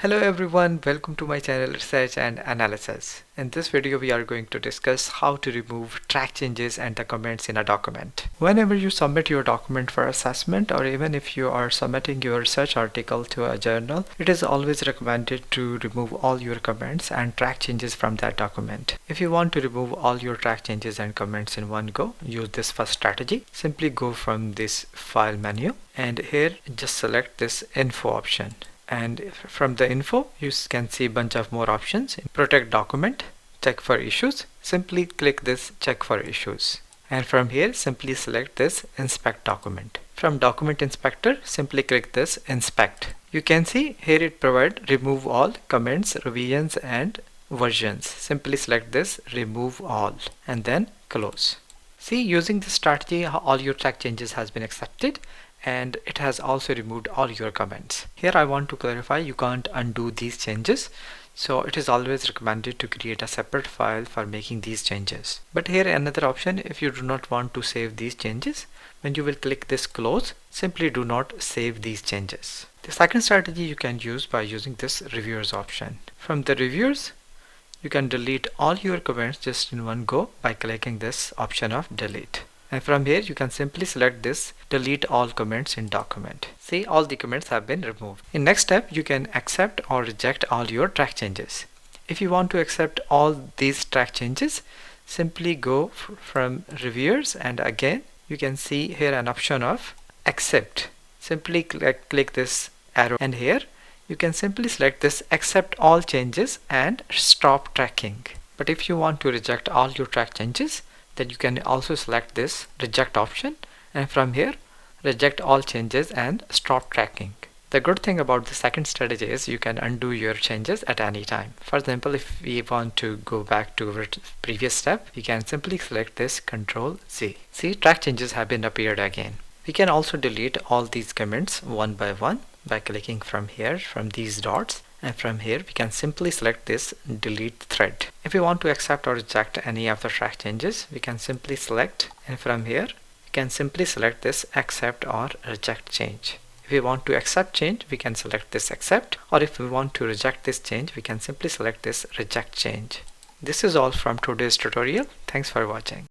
Hello everyone, welcome to my channel Research and Analysis. In this video we are going to discuss how to remove track changes and the comments in a document. Whenever you submit your document for assessment, or even if you are submitting your research article to a journal, it is always recommended to remove all your comments and track changes from that document. If you want to remove all your track changes and comments in one go, use this first strategy. Simply go from this file menu and here just select this info option. And from the info you can see a bunch of more options. Protect document, check for issues. Simply click this check for issues, and from here simply select this inspect document. From document inspector simply click this inspect. You can see here it provides remove all comments, revisions and versions. Simply select this remove all and then close. See, using this strategy all your track changes has been accepted and it has also removed all your comments. Here I want to clarify, you can't undo these changes, so it is always recommended to create a separate file for making these changes. But here another option, if you do not want to save these changes, when you will click this close, simply do not save these changes. The second strategy you can use by using this reviewers option. From the reviewers you can delete all your comments just in one go by clicking this option of delete. And from here you can simply select this delete all comments in document. See, all the comments have been removed. In next step you can accept or reject all your track changes. If you want to accept all these track changes, simply go from reviewers and again you can see here an option of accept. Simply click this arrow and here you can simply select this accept all changes and stop tracking. But if you want to reject all your track changes, then you can also select this reject option, and from here reject all changes and stop tracking. The good thing about the second strategy is you can undo your changes at any time. For example, if we want to go back to our previous step, we can simply select this Ctrl Z. See, track changes have been appeared again. We can also delete all these comments one by one by clicking from here, from these dots, and from here we can simply select this delete thread. If we want to accept or reject any of the track changes, we can simply select, and from here we can simply select this accept or reject change. If we want to accept change, we can select this accept, or if we want to reject this change, we can simply select this reject change. This is all from today's tutorial. Thanks for watching.